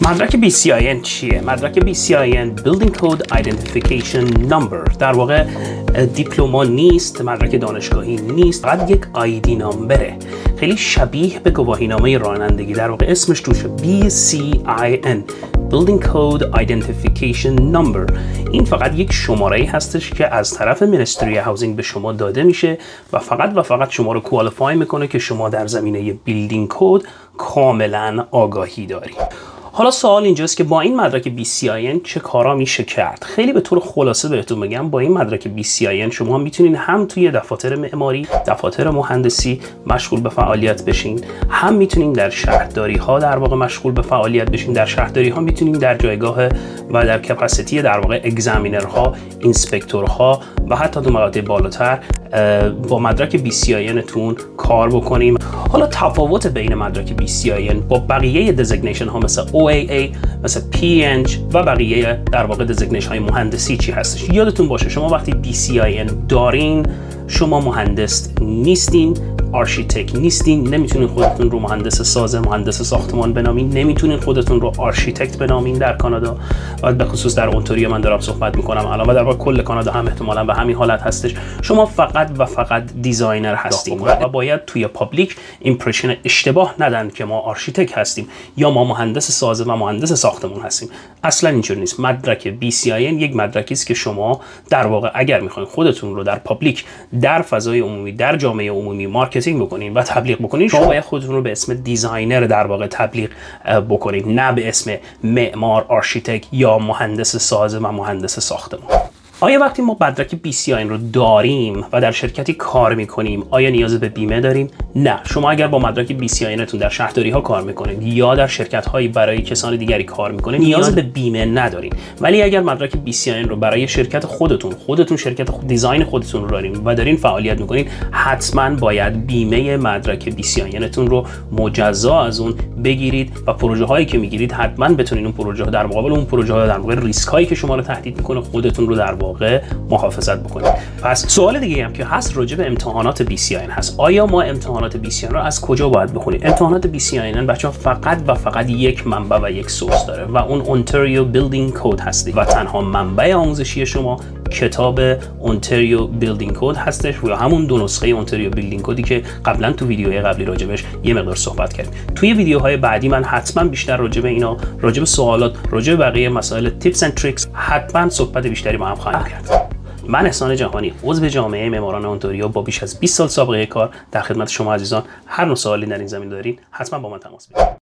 مدرک BCIN چیه؟ مدرک BCIN Building Code Identification Number در واقع دیپلمات نیست، مدرک دانشگاهی نیست، فقط یک آیدی نامبره. خیلی شبیه به گواهینامه رانندگی، در واقع اسمش توشه BCIN Building Code Identification Number. این فقط یک شماره‌ای هستش که از طرف منستری هاوزینگ به شما داده میشه و فقط شما رو کوالیفای میکنه که شما در زمینه بیلدینگ کد کاملا آگاهی دارید. حالا سوال اینجاست که با این مدرک BCIN چه کارا میشه کرد؟ خیلی به طور خلاصه بهتون بگم، با این مدرک BCIN شما میتونین هم توی دفاتر معماری، دفاتر مهندسی مشغول به فعالیت بشین، هم میتونین در شهرداری ها در واقع مشغول به فعالیت بشین. در شهرداری ها میتونین در جایگاه و در کپاسیتی در واقع اگزامینرها، اینسپکتورها و حتی تو مقاطع بالاتر با مدرک BCIN تون کار بکنیم. حالا تفاوت بین مدرک BCIN با بقیه دزیگنیشن ها مثل OAA، مثل PNG و بقیه در واقع دزیگنیشن های مهندسی چی هستش؟ یادتون باشه شما وقتی BCIN دارین شما مهندس نیستین، آرشیتکت نیستین، نمیتونین خودتون رو مهندس ساز، مهندس ساختمان بنامین، نمیتونین خودتون رو آرشیتکت بنامین در کانادا و به خصوص در اونتاریو من دارم صحبت میکنم الان و در واقع کل کانادا هم احتمالاً به همین حالت هستش. شما فقط دیزاینر هستین و باید توی پابلیک ایمپرشن اشتباه ندن که ما آرشیتکت هستیم یا ما مهندس ساز و مهندس ساختمان هستیم. اصلا اینجوری نیست. مدرک BCIN یک مدرکی است که شما در واقع اگر میخواین خودتون رو در پابلیک، در فضای عمومی، در جامعه عمومی مارکتینگ بکنین و تبلیغ بکنین، شما باید خودتون رو به اسم دیزاینر در واقع تبلیغ بکنین، نه به اسم معمار، آرشیتکت یا مهندس ساز و مهندس ساختمان. آیا وقتی ما مدرک BCIN رو داریم و در شرکتی کار میکنیم آیا نیاز به بیمه داریم؟ نه. شما اگر با مدرک BCIN تون در شهرداری ها کار میکنید یا در شرکت هایی برای کسان دیگری کار میکنید نیاز به بیمه ندارین. ولی اگر مدرک BCIN رو برای شرکت خودتون شرکت دیزاین خودتون رو دارین و دارین فعالیت میکنین، حتما باید بیمه مدرک BCIN تون رو مجزا از اون بگیرید و پروژه هایی که میگیرید حتما بتونین اون پروژه ها در مقابل اون پروژه ها در واقع ریسک هایی که شما رو تهدید میکنه خودتون رو در واقع محافظت بکنید. پس سوال دیگه هم که هست راجع به امتحانات BCIN هست. آیا ما امتحانات BCIN رو از کجا باید بخونیم؟ امتحانات BCIN بچه‌ها فقط یک منبع و یک سورس داره و اون اونتاریو بیلدینگ کد هست و تنها منبع آموزشی شما کتاب اونتاریو بیلدینگ کد هستش و همون دو نسخه اونتاریو بیلدینگ کدی که قبلا تو ویدیوهای قبلی راجبش یه مقدار صحبت کردیم. توی ویدیوهای بعدی من حتما بیشتر راجع به اینا، راجع به سوالات، راجع به بقیه مسائل تیپس اند تریکس حتما صحبت بیشتری با هم خواهیم کرد. من احسان جهانی، عضو جامعه معماران اونتاریو با بیش از 20 سال سابقه کار در خدمت شما عزیزان. هر نوع سوالی در این زمینه دارین حتما با من تماس بگیرید.